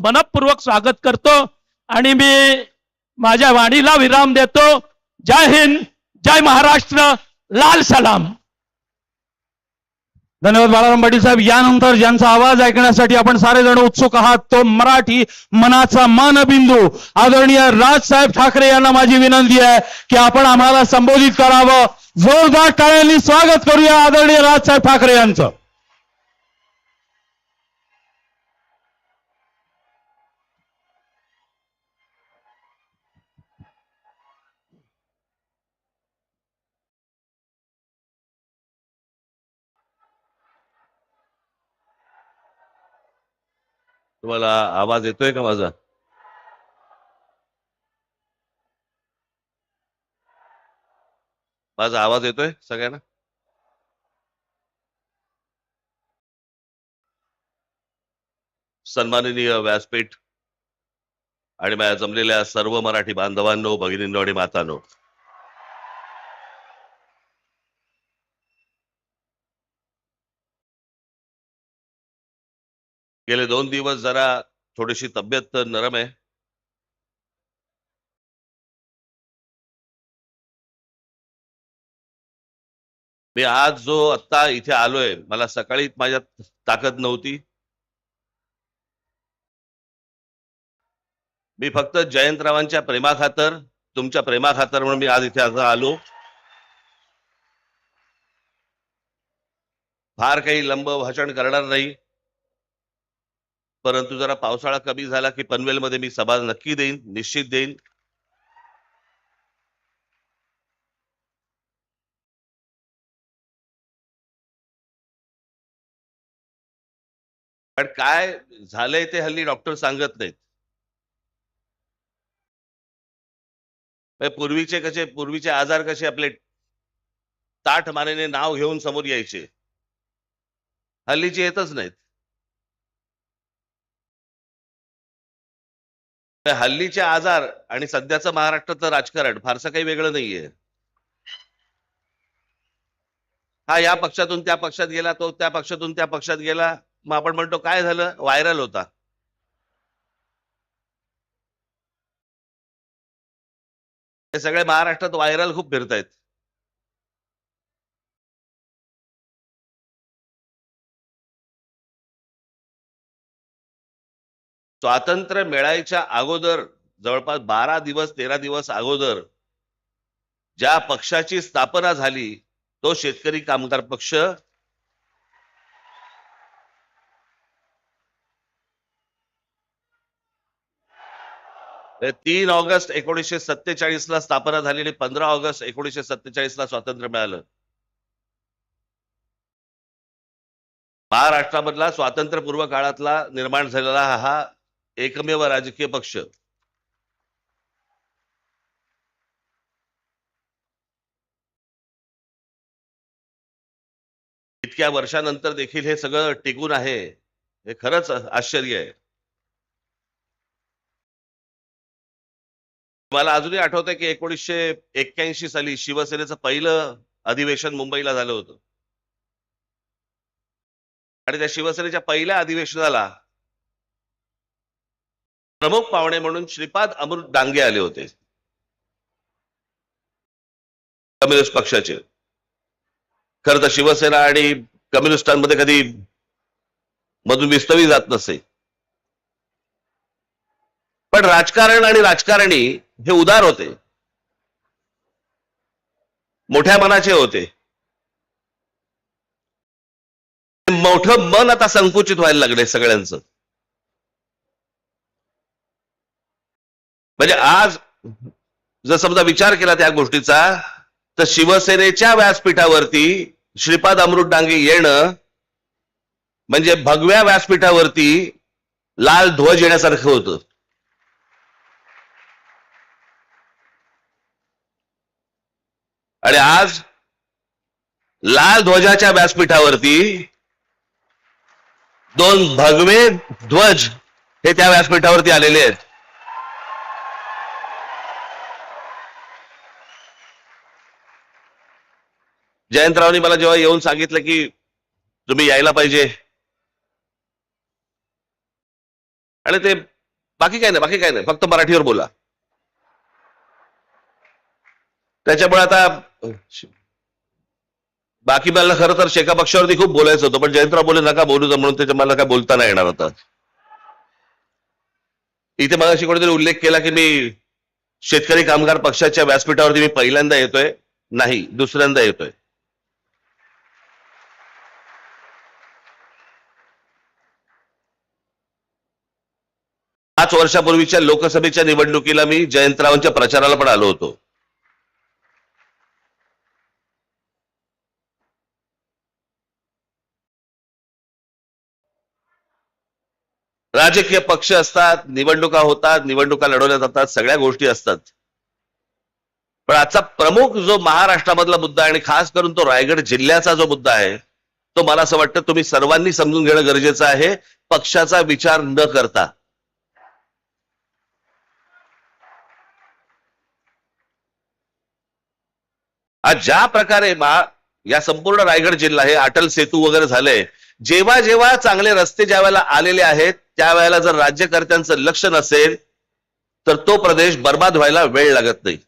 मनपूर्वक स्वागत करतो आणि मी माझ्या वाणीला विराम देतो. जय हिंद, जय महाराष्ट्र, लाल सलाम. धन्यवाद बाळाराम पाटील साहेब. यानंतर ज्यांचा आवाज ऐकण्यासाठी आपण सारे जण उत्सुक आहात तो मराठी मनाचा मानबिंदू आदरणीय राजसाहेब ठाकरे यांना माझी विनंती आहे की आपण आम्हाला संबोधित करावं. जोरदार टाळ्यांनी स्वागत करूया आदरणीय राजसाहेब ठाकरे यांचं. तुम्हाला आवाज येतोय का माझा? माझा आवाज येतोय सगळ्यांना? सन्माननीय व्यासपीठ आणि माझ्या जमलेल्या सर्व मराठी बांधवांनो, भगिनींनो आणि मातांनो, गेले 2 दिवस जरा थोडीशी तब्येत नरम आहे. मी आज जो आत्ता इथे आलोय, मला सकाळी माझ्यात ताकद नव्हती. मी फक्त जयंतरावांच्या प्रेमाखातर, तुमच्या प्रेमाखातर म्हणून मी आज इथे आलो. फार काही लंब भाषण करणार नाही, परंतु जरा पावसाळा कमी झाला की पनवेलमध्ये मी सभा नक्की देईन, निश्चित देईन. पण काय झालंय ते हल्ली डॉक्टर सांगत नाहीत. पूर्वीचे आजार कसे आपले ताठ मानेने नाव घेऊन समोर यायचे, हल्लीचे येतच नाहीत. हल्लीचे आजार आणि सध्याचं महाराष्ट्राचं राजकारण फारसं काही वेगळं नाहीये. हा या पक्षातून त्या पक्षात गेला, तो त्या पक्षातून त्या पक्षात गेला. मग आपण म्हणतो काय झालं? व्हायरल होता. हे सगळे महाराष्ट्रात व्हायरल खूप फिरतायत. स्वातंत्र्य मिळायच्या अगोदर जवळपास 12 दिवस 13 दिवस अगोदर ज्या पक्षाची स्थापना झाली तो शेतकरी कामगार पक्ष. 3 ऑगस्ट 1947 ला स्थापना झाली आणि 15 ऑगस्ट 1947 ला स्वातंत्र्य मिळालं. महाराष्ट्रामधला स्वातंत्र्यपूर्व काळातला निर्माण झालेला हा एकमेव राजकीय पक्ष. इतक्या वर्षानंतर देखील हे सगळं टिकून आहे, हे खरंच आश्चर्य आहे. मला अजूनही आठवतंय की 1981 साली शिवसेनेचं पहिलं अधिवेशन मुंबईला झालं होतं आणि त्या शिवसेनेच्या पहिल्या अधिवेशनाला प्रमुख पाहुणे म्हणून श्रीपाद अमृत डांगे आले होते, कम्युनिस्ट पक्षाचे. खरं तर शिवसेना आणि कम्युनिस्टांमध्ये कधी मधून विस्तवी जात नसे, पण राजकारण आणि राजकारणी हे उदार होते, मोठ्या मनाचे होते. मोठं मन आता संकुचित व्हायला लागले सगळ्यांचं. म्हणजे आज जर समजा विचार केला त्या गोष्टीचा, तर शिवसेनेच्या व्यासपीठावरती श्रीपाद अमृत डांगे येणं म्हणजे भगव्या व्यासपीठावरती लाल ध्वज येण्यासारखं होतं. आणि आज लाल ध्वजाच्या व्यासपीठावरती 2 भगवे ध्वज हे त्या व्यासपीठावरती आलेले आहेत. जयंतरावांनी मला जेव्हा येऊन सांगितलं की तुम्ही यायला पाहिजे आणि ते बाकी काही नाही, फक्त मराठीवर बोला. त्याच्यामुळे आता बाकी मला खरं तर शेका पक्षावरती खूप बोलायचं होतं, पण जयंतराव बोले नका बोलू म्हणून त्याच्या मला काय बोलता नाही येणार होता. इथे मगाशी कोणीतरी उल्लेख केला की मी शेतकरी कामगार पक्षाच्या व्यासपीठावरती मी पहिल्यांदा येतोय. नाही, दुसऱ्यांदा येतोय. पाच वर्षापूर्वीच्या लोकसभेच्या निवडणुकीला मी जयंतरावांच्या प्रचाराला पण आलो होतो. राजकीय पक्ष असतात, निवडणुका होतात, निवडणुका लढवल्या जातात, सगळ्या गोष्टी असतात. पण आजचा प्रमुख जो महाराष्ट्रामधला मुद्दा आहे आणि खास करून तो रायगड जिल्ह्याचा जो मुद्दा आहे, तो मला असं वाटतं तुम्ही सर्वांनी समजून घेणं गरजेचं आहे, पक्षाचा विचार न करता. आज ज्या प्रकारे या संपूर्ण रायगड जिल्हा हे अटल सेतू वगैरे झालंय, जेव्हा जेव्हा चांगले रस्ते ज्या वेळेला आलेले आहेत त्यावेळेला जर राज्यकर्त्यांचं लक्ष नसेल तर तो प्रदेश बर्बाद व्हायला वेळ लागत नाही.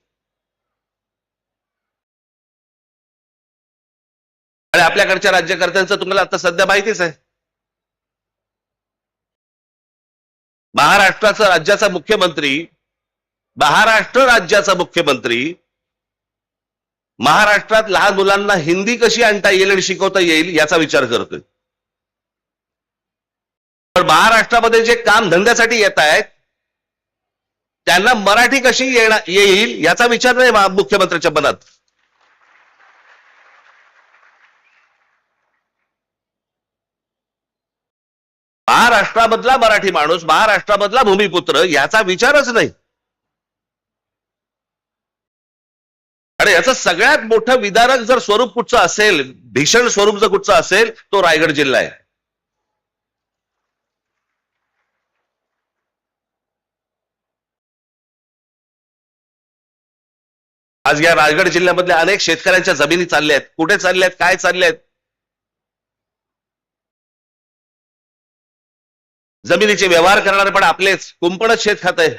आणि आपल्याकडच्या राज्यकर्त्यांचं तुम्हाला आता सध्या माहितीच आहे. महाराष्ट्र राज्याचा मुख्यमंत्री महाराष्ट्रात लहान मुलांना हिंदी कशी आणता येईल आणि शिकवता येईल याचा विचार करतोय. पण महाराष्ट्रामध्ये जे काम धंद्यासाठी येत आहेत त्यांना मराठी कशी येईल याचा विचार नाही मुख्यमंत्र्यांच्या मनात. महाराष्ट्रामधला मराठी माणूस, महाराष्ट्रामधला भूमिपुत्र याचा विचारच नाही. आणि याचं सगळ्यात मोठं विदारक जर स्वरूप कुठचं असेल, भीषण स्वरूप जर कुठचं असेल, तो रायगड जिल्हा आहे. आज या रायगड जिल्ह्यामधल्या अनेक शेतकऱ्यांच्या जमिनी चालल्या आहेत. कुठे चालल्या आहेत, काय चालल्या आहेत? जमिनीचे व्यवहार करणारे पण आपलेच, कुंपणच शेत खात आहे.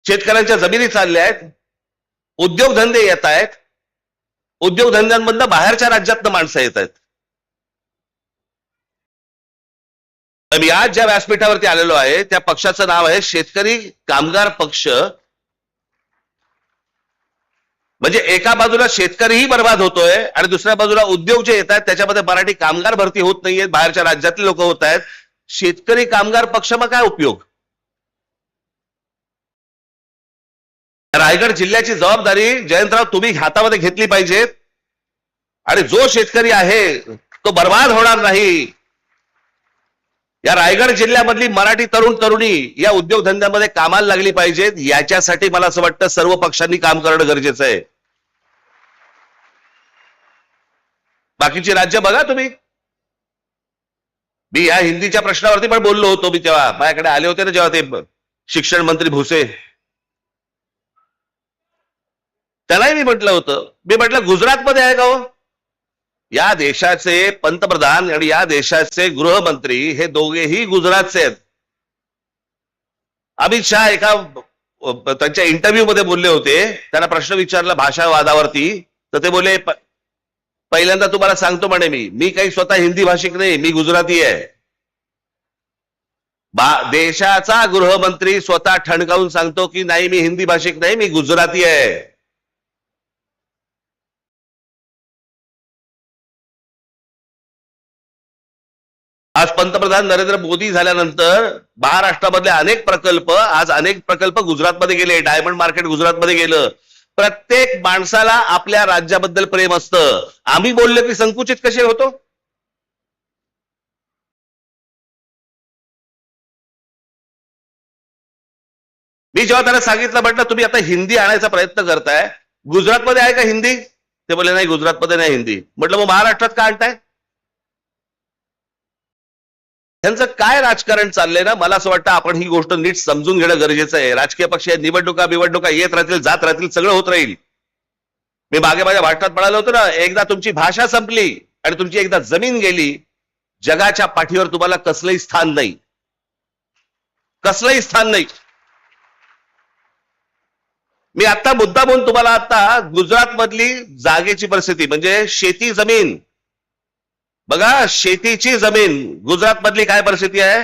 शेतकऱ्यांच्या जमिनी चालल्या आहेत, उद्योगधंदे येत आहेत, उद्योगधंद्यांमधनं बाहेरच्या राज्यातनं माणसं येत आहेत. मी आज ज्या व्यासपीठावरती आलेलो आहे त्या पक्षाचं नाव आहे शेतकरी कामगार पक्ष. म्हणजे एका बाजूला शेतकरीही बर्बाद होतोय आणि दुसऱ्या बाजूला उद्योग जे येत आहेत त्याच्यामध्ये मराठी कामगार भरती होत नाहीये, बाहेरच्या राज्यातले लोक होत आहेत. शेतकरी कामगार पक्ष मग काय उपयोग? रायगड जिल्ह्याची जबाबदारी जयंतराव तुम्ही हातामध्ये घेतली पाहिजे आणि जो शेतकरी आहे तो बर्बाद होणार नाही. या रायगड जिल्ह्यामधली मराठी तरुण तरुणी या उद्योगधंद्यामध्ये कामाला लागली पाहिजेत. याच्यासाठी मला असं वाटतं सर्व पक्षांनी काम करणं गरजेचं आहे. बाकीची राज्य बघा तुम्ही. मी या हिंदीच्या प्रश्नावरती पण बोललो होतो. मी तेव्हा माझ्याकडे आले होते ना जेव्हा ते शिक्षण मंत्री भुसे, त्यालाही मी म्हटलं होतं, मी म्हटलं गुजरातमध्ये आहे का हो? या देशाचे पंतप्रधान आणि या देशाचे गृहमंत्री हे दोघेही गुजरातचे आहेत. अमित शहा एका त्यांच्या इंटरव्ह्यू मध्ये बोलले होते, त्यांना प्रश्न विचारला भाषावादावरती, तर ते बोले पहिल्यांदा तुम्हाला सांगतो म्हणे मी काही स्वतः हिंदी भाषिक नाही, मी गुजराती आहे. देशाचा गृहमंत्री स्वतः ठणकावून सांगतो की नाही मी हिंदी भाषिक नाही, मी गुजराती आहे. आज पंतप्रधान नरेंद्र मोदी झाल्यानंतर महाराष्ट्रामधले अनेक प्रकल्प गुजरातमध्ये गेले. डायमंड मार्केट गुजरातमध्ये गेलं. प्रत्येक माणसाला आपल्या राज्याबद्दल प्रेम असतं. आम्ही बोललो की संकुचित कसे होतो? मी जेव्हा त्याला सांगितलं, म्हटलं तुम्ही आता हिंदी आणायचा प्रयत्न करताय, गुजरातमध्ये आहे का हिंदी? ते बोलले नाही गुजरातमध्ये नाही हिंदी. म्हटलं मग महाराष्ट्रात का आणताय? त्यांचं काय राजकारण चाललंय ना, मला असं वाटतं आपण ही गोष्ट नीट समजून घेणं गरजेचं आहे. राजकीय पक्ष निवडणुका येत राहतील, जात राहतील, सगळं होत राहील. मी मागे माझ्या भाषणात म्हणालो होतो ना, एकदा तुमची भाषा संपली आणि तुमची एकदा जमीन गेली, जगाच्या पाठीवर तुम्हाला कसलंही स्थान नाही, कसलंही स्थान नाही. मी आता मुद्दा म्हणून तुम्हाला आता गुजरात मधली जागेची परिस्थिती म्हणजे शेती जमीन बघा, शेतीची जमीन गुजरात मधली काय परिस्थिती आहे.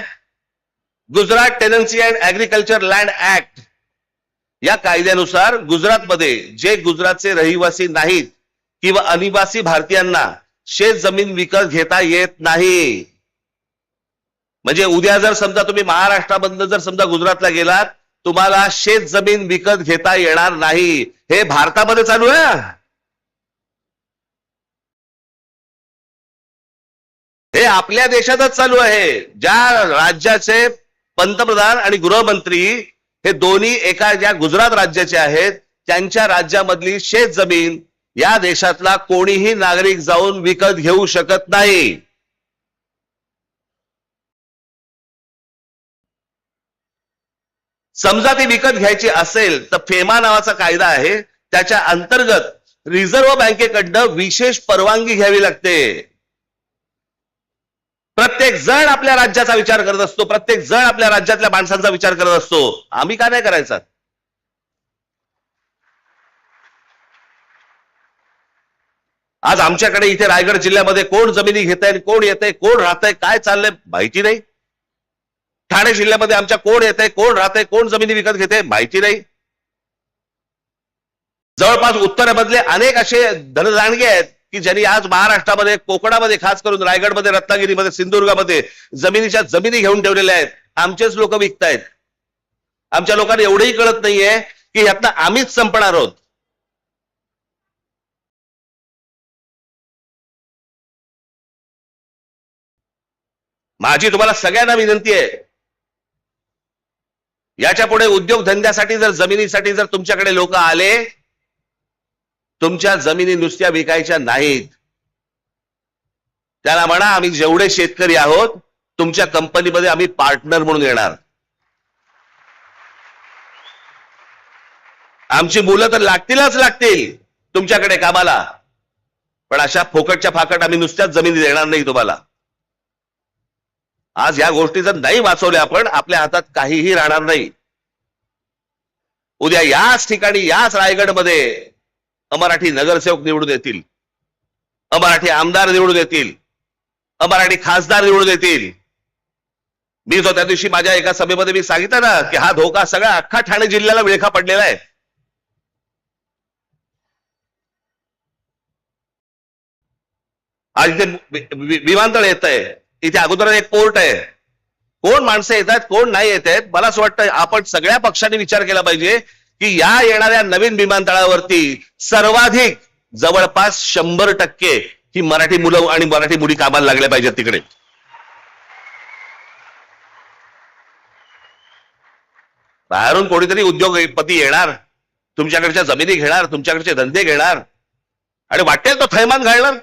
Gujarat tenancy and agriculture land act या कायद्यानुसार गुजरातमध्ये जे गुजरातचे रहिवासी नाहीत किंवा अनिवासी भारतीयांना शेत जमीन विकत घेता येत नाही. म्हणजे उद्या जर समजा तुम्ही महाराष्ट्रामधून जर समजा गुजरातला गेलात, तुम्हाला शेत जमीन विकत घेता येणार नाही. हे भारतामध्ये चालू आहे, हे आपल्या देशातच चालू आहे. ज्या राज्याचे पंतप्रधान आणि गृहमंत्री हे दोन्ही एका ज्या गुजरात राज्याचे आहेत, त्यांच्या राज्यामधली शेत जमीन या देशातला कोणीही नागरिक जाऊन विकत घेऊ शकत नाही. समजा ती विकत घ्यायची असेल तर फेमा नावाचा कायदा आहे, त्याच्या अंतर्गत रिझर्व्ह बँकेकडनं विशेष परवानगी घ्यावी लागते. प्रत्येक जण आपल्या राज्याचा विचार करत असतो, प्रत्येक जण आपल्या राज्यातल्या माणसांचा विचार करत असतो. आम्ही का नाही करायचा. आज आमच्याकडे इथे रायगड जिल्ह्यामध्ये कोण जमिनी घेतंय, कोण येतंय, कोण राहतंय, काय चाललंय माहिती नाही. ठाणे जिल्ह्यामध्ये आमच्या कोण येतंय, कोण राहतंय, कोण जमिनी विकत घेते माहिती नाही. जवळपास उत्तरेमधले अनेक असे धनदांडगे आहेत की ज्यांनी आज महाराष्ट्रामध्ये, कोकणामध्ये, खास करून रायगडमध्ये, रत्नागिरीमध्ये, सिंधुदुर्गामध्ये जमिनीच्या जमिनी घेऊन ठेवलेल्या आहेत. आमचेच लोक विकतायत. आमच्या लोकांना एवढंही कळत नाहीये की यातनं आम्हीच संपणार आहोत. माझी तुम्हाला सगळ्यांना विनंती आहे, याच्या पुढे उद्योगधंद्यासाठी जर जमिनीसाठी जर तुमच्याकडे लोक आले, तुमच्या जमिनी नुसत्या विकायच्या नाहीत. त्याला म्हणा आम्ही जेवढे शेतकरी आहोत तुमच्या कंपनीमध्ये आम्ही पार्टनर म्हणून येणार. आमची मुलं तर लागतीलच लागतील तुमच्याकडे कामाला, पण अशा फोकटच्या फाकट आम्ही नुसत्याच जमिनी देणार नाही तुम्हाला. आज या गोष्टी जर नाही वाचवल्या आपण, आपल्या हातात काहीही राहणार नाही. उद्या याच ठिकाणी, याच रायगडमध्ये अमराठी नगरसेवक निवडून येतील, अमराठी आमदार निवडून येतील, अमराठी खासदार निवडून येतील. मी जो त्या दिवशी माझ्या एका सभेमध्ये मी सांगितलं ना की हा धोका सगळा अख्खा ठाणे जिल्ह्याला विळखा पडलेला आहे. आज इथे विमानतळ येत आहे, इथे अगोदर एक पोर्ट आहे. कोण माणसं येत आहेत, कोण नाही येत आहेत. मला असं वाटतं आपण सगळ्या पक्षांनी विचार केला पाहिजे की या येणाऱ्या नवीन विमानतळावरती सर्वाधिक जवळपास 100% ही मराठी मुलं आणि मराठी मुली कामाला लागल्या पाहिजेत तिकडे. बाहेरून कोणीतरी उद्योगपती येणार, तुमच्याकडच्या जमिनी घेणार, तुमच्याकडचे धंदे घेणार आणि वाटेल तो थैमान घालणार.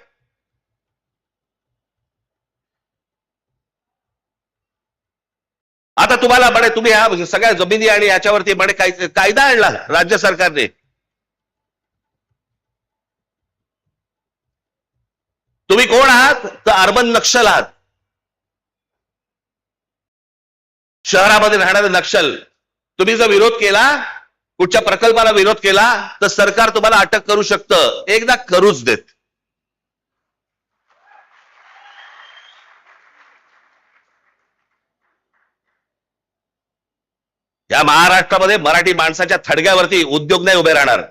आता तुम्हाला म्हणे तुम्ही ह्या सगळ्या जमिनी आणि याच्यावरती म्हणे कायदा आणला राज्य सरकारने. तुम्ही कोण आहात तर अर्बन नक्षल आहात, शहरामध्ये राहणारे नक्षल. तुम्ही जर विरोध केला, कुठच्या प्रकल्पाला विरोध केला तर सरकार तुम्हाला अटक करू शकतं. एकदा करूच देत. या महाराष्ट्रामध्ये मराठी माणसाच्या थडग्यावरती उद्योग नाही उभे राहणार.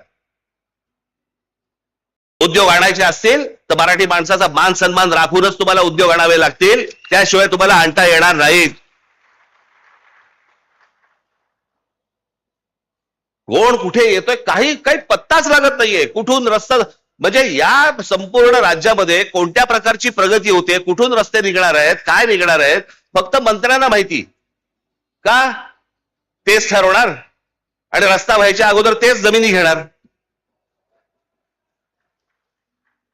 उद्योग आणायचे असतील तर मराठी माणसाचा मान सन्मान राखूनच तुम्हाला उद्योग आणावे लागतील, त्याशिवाय तुम्हाला आणता येणार नाहीत. कोण कुठे येतोय काही पत्ताच लागत नाहीये. कुठून रस्ता, म्हणजे या संपूर्ण राज्यामध्ये कोणत्या प्रकारची प्रगती होते, कुठून रस्ते निघणार आहेत, काय निघणार आहेत, फक्त मंत्र्यांना माहिती. का तेच ठरवणार आणि रस्ता व्हायच्या अगोदर तेच जमिनी घेणार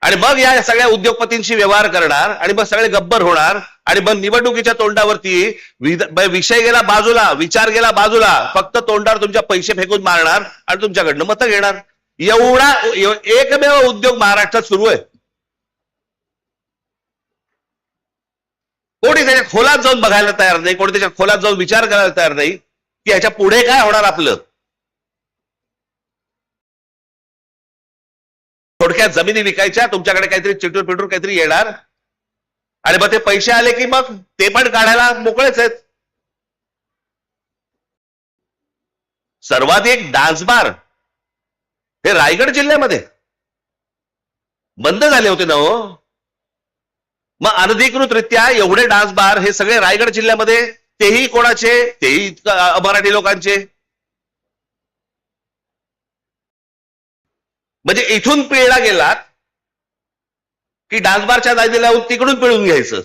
आणि मग या सगळ्या उद्योगपतींशी व्यवहार करणार आणि मग सगळे गब्बर होणार आणि मग निवडणुकीच्या तोंडावरती विषय गेला बाजूला, विचार गेला बाजूला, फक्त तोंडावर तुमच्या पैसे फेकून मारणार आणि तुमच्याकडनं मतं घेणार. एवढा एकमेव उद्योग महाराष्ट्रात सुरू आहे. कोणी त्याच्या खोलात जाऊन बघायला तयार नाही, कोणी त्याच्या खोलात जाऊन विचार करायला तयार नाही की ह्याच्या पुढे काय होणार आपलं. थोडक्यात जमिनी विकायच्या, तुमच्याकडे काहीतरी चिटूर पिटूर काहीतरी येणार आणि मग ते पैसे आले की मग ते पण काढायला मोकळेच आहेत. सर्वाधिक डान्स बार हे रायगड जिल्ह्यामध्ये बंद झाले होते ना हो. मग अनधिकृतरित्या एवढे डान्स बार हे सगळे रायगड जिल्ह्यामध्ये, तेही कोणाचे, तेही मराठी लोकांचे. म्हणजे इथून पिळला गेलात की डान्स बारच्या दायदे लावून तिकडून पिळून घ्यायचं.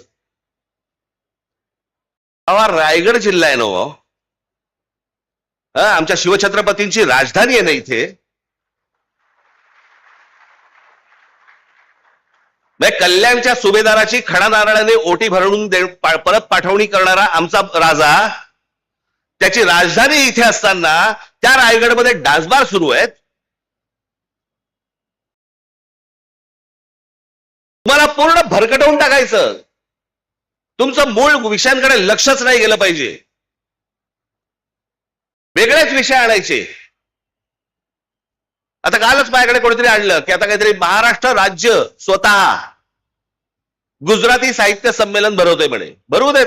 हा रायगड जिल्हा आहे ना हो. आमच्या शिवछत्रपतींची राजधानी आहे ना इथे. कल्याणच्या सुभेदाराची खडा नारळाने ओटी भरून परत पाठवणी करणारा आमचा राजा, त्याची राजधानी इथे असताना त्या रायगडमध्ये डान्सबार सुरू आहेत. तुम्हाला पूर्ण भरकटवून टाकायचं. तुमचं मूळ विषयांकडे लक्षच नाही गेलं पाहिजे. वेगळेच विषय आणायचे. आता कालच माझ्याकडे कोणीतरी आणलं की आता काहीतरी महाराष्ट्र राज्य स्वतः गुजराती साहित्य संमेलन भरवतोय म्हणे. भरवू देत.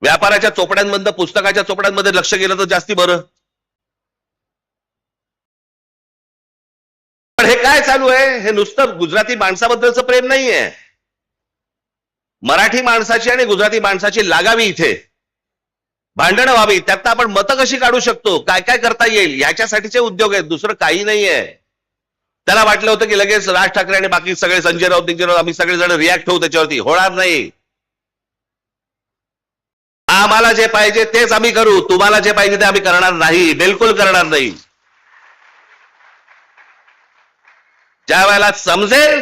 व्यापाराच्या चोपड्यांमधनं पुस्तकाच्या चोपड्यांमध्ये लक्ष गेलं तर जास्ती बरं. पण हे काय चालू आहे? हे नुसतं गुजराती माणसाबद्दलचं प्रेम नाहीये. मराठी माणसाची आणि गुजराती माणसाची लागावी, इथे भांडणं व्हावी, त्यात आपण मतं कशी काढू शकतो, काय काय करता येईल, याच्यासाठीचे उद्योग आहेत. दुसरं काही नाहीये. त्याला वाटलं होतं की लगेच राज ठाकरे आणि बाकी सगळे संजय राऊत आम्ही सगळेजण रिॲक्ट होऊ त्याच्यावरती. होणार नाही. आम्हाला जे पाहिजे तेच आम्ही करू. तुम्हाला जे पाहिजे ते आम्ही करणार नाही. बिलकुल करणार नाही. ज्या वेळेला समजेल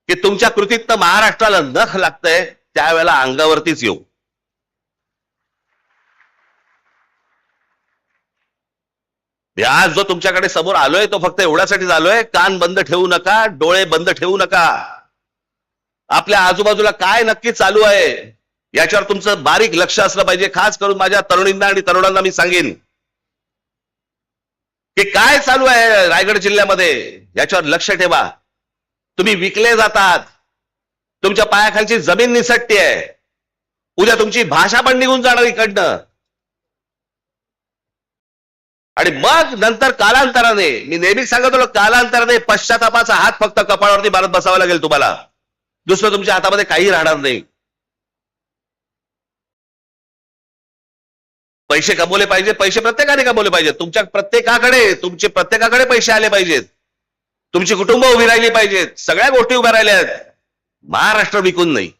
की तुमच्या कृतीत महाराष्ट्राला नख लागतंय, त्यावेळेला अंगावरतीच येऊ. आज जो तुमच्याकडे समोर आलोय तो फक्त एवढ्यासाठीच आलोय, कान बंद ठेवू नका, डोळे बंद ठेवू नका. आपल्या आजूबाजूला काय नक्की चालू आहे याच्यावर तुमचं बारीक लक्ष असलं पाहिजे. खास करून माझ्या तरुणींना आणि तरुणांना मी सांगेन की काय चालू आहे रायगड जिल्ह्यामध्ये याच्यावर लक्ष ठेवा. तुम्ही विकले जातात. तुमच्या पायाखालची जमीन निसटतेय. उद्या तुमची भाषा पण निघून जाणार इकडनं. आणि मग नंतर कालांतराने, मी नेहमीच सांगत होतो, कालांतराने पश्चातापाचा हात फक्त कपाळावरती मारत बसावा लागेल तुम्हाला. दुसरं तुमच्या हातामध्ये काही राहणार नाही. पैसे कमवले पाहिजे. पैसे प्रत्येकाने कमवले पाहिजेत. तुमच्या प्रत्येकाकडे पैसे आले पाहिजेत. तुमची कुटुंब उभी राहिली पाहिजेत. सगळ्या गोष्टी उभ्या राहिल्या आहेत. महाराष्ट्र विकून नाही.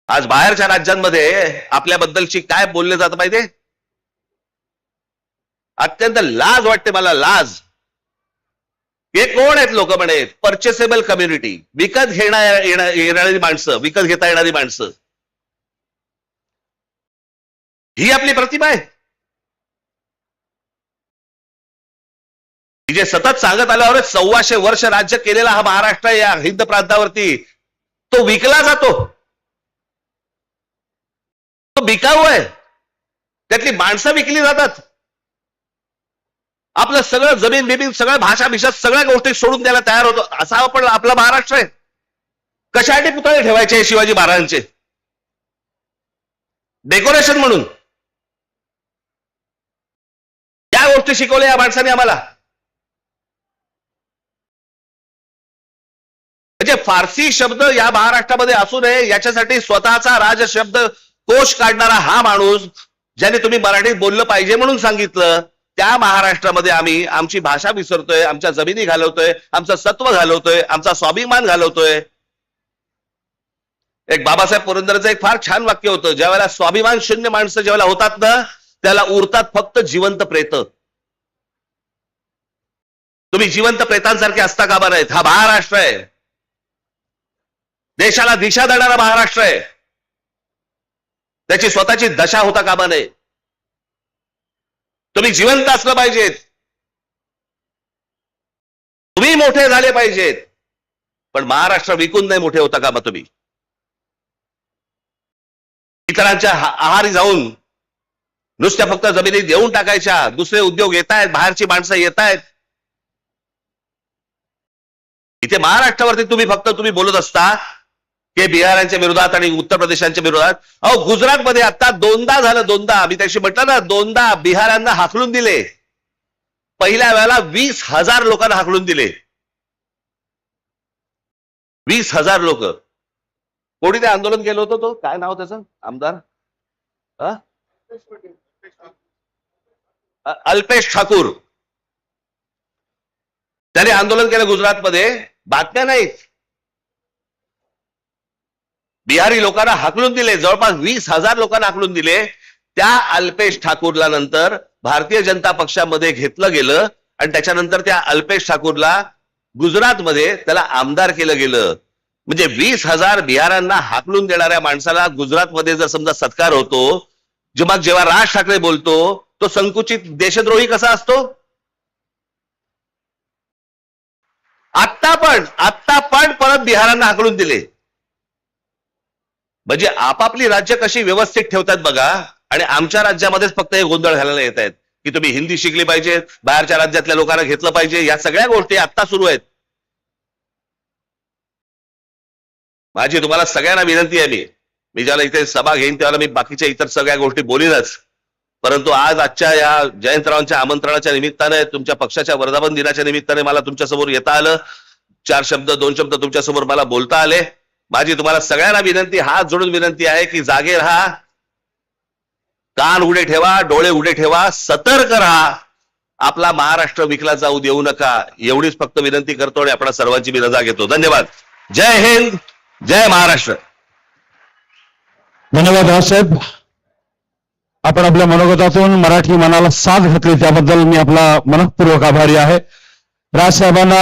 आज बाहेरच्या राज्यांमध्ये आपल्याबद्दलची काय बोलले जातं माहितीये? अत्यंत लाज वाटते मला, लाज. हे कोण आहेत लोक म्हणे? परचेसेबल कम्युनिटी, विकत येणारी माणसं, विकत घेता येणारी माणसं. ही आपली प्रतिमा आहे. जे सतत सांगत आल्यावर 1400 वर्ष राज्य केलेला हा महाराष्ट्र या हिंद प्रांतावरती, तो विकला जातो. तो बिकाऊ आहे. त्यातली माणसं विकली जातात. आपलं सगळं जमीन बिमीन, सगळं भाषा भिषा, सगळ्या गोष्टी सोडून द्यायला तयार होतो. असा आपण आपला महाराष्ट्र आहे. कशासाठी पुतळे ठेवायचे शिवाजी महाराजांचे? डेकोरेशन म्हणून. या गोष्टी शिकवल्या या माणसाने आम्हाला. म्हणजे फारसी शब्द या महाराष्ट्रामध्ये असू नये याच्यासाठी स्वतःचा राज शब्द कोश काढणारा हा माणूस, ज्याने तुम्ही मराठीत बोललं पाहिजे म्हणून सांगितलं, त्या महाराष्ट्रामध्ये आम्ही आमची भाषा विसरतोय, आमच्या जमिनी घालवतोय, आमचं सत्व घालवतोय, आमचा स्वाभिमान घालवतोय. एक बाबासाहेब पुरंदरेचं एक फार छान वाक्य होतं, ज्या वेळेला स्वाभिमान शून्य माणसं ज्यावेळेला होतात ना, त्याला उरतात फक्त जिवंत प्रेत. तुम्ही जिवंत प्रेतांसारखे असता कामा नाहीत. हा महाराष्ट्र आहे. देशाला दिशा देणारा महाराष्ट्र आहे. त्याची स्वतःची दशा होता कामा नये. तुम्ही जिवंत असलं पाहिजेत. तुम्ही मोठे झाले पाहिजेत, पण महाराष्ट्र विकून नाही मोठे होता का मग तुम्ही? इतरांच्या आहारी जाऊन नुसत्या फक्त जमिनी देऊन टाकायच्या, दुसरे उद्योग येत आहेत, बाहेरची माणसं येत आहेत. इथे महाराष्ट्रावरती तुम्ही बोलत असता की बिहारांच्या विरोधात आणि उत्तर प्रदेशांच्या विरोधात. अहो, गुजरातमध्ये आता दोनदा झालं, दोनदा मी त्याशी म्हटलं ना, दोनदा बिहारांना हाकलून दिले. पहिल्या वेळेला 20,000 लोकांना हाकलून दिले. 20,000 लोक. कोणी ते आंदोलन केलं होतं, तो काय नाव त्याचं आमदार, अल्पेश ठाकूर, त्याने आंदोलन केलं गुजरातमध्ये. बातम्या नाहीत. बिहारी लोकांना हाकलून दिले, जवळपास 20,000 लोकांना हाकलून दिले. त्या अल्पेश ठाकूरला नंतर भारतीय जनता पक्षामध्ये घेतलं गेलं आणि त्याच्यानंतर त्या अल्पेश ठाकूरला गुजरातमध्ये त्याला आमदार केलं गेलं. म्हणजे 20,000 बिहारांना हाकलून देणाऱ्या माणसाला गुजरातमध्ये जर समजा सत्कार होतो, जेव्हा राज ठाकरे बोलतो तो संकुचित देशद्रोही कसा असतो? आत्ता पण परत बिहारांना हाकलून दिले. म्हणजे आपापली राज्य कशी व्यवस्थित ठेवतात बघा, आणि आमच्या राज्यामध्येच फक्त हे गोंधळ घालायला येत आहेत की तुम्ही हिंदी शिकली पाहिजे, बाहेरच्या राज्यातल्या लोकांना घेतलं पाहिजे. या सगळ्या गोष्टी आत्ता सुरू आहेत. माझी तुम्हाला सगळ्यांना विनंती आहे, मी ज्याला इथे सभा घेईन त्याला मी बाकीच्या इतर सगळ्या गोष्टी बोलीनच, परंतु आजच्या या जयंतरावांच्या आमंत्रणाच्या निमित्ताने, तुमच्या पक्षाच्या वर्धापन दिनाच्या निमित्ताने मला तुमच्यासमोर येता आलं. 2 शब्द तुमच्यासमोर मला बोलता आले. माझी तुम्हाला सगळ्यांना विनंती, हात जोडून विनंती आहे की जागे राहा, कान उघडे ठेवा, डोळे उघडे ठेवा, सतर्क राहा. आपला महाराष्ट्र विकला जाऊ देऊ नका, एवढीच फक्त विनंती करतो आणि आपल्या सर्वांची मी रजा घेतो. धन्यवाद. जय हिंद, जय महाराष्ट्र. धन्यवाद राजसाहेब. आपण आपल्या मनोगतातून मराठी मनाला साथ घातली त्याबद्दल मी आपला मनःपूर्वक आभारी आहे. राजसाहेबांना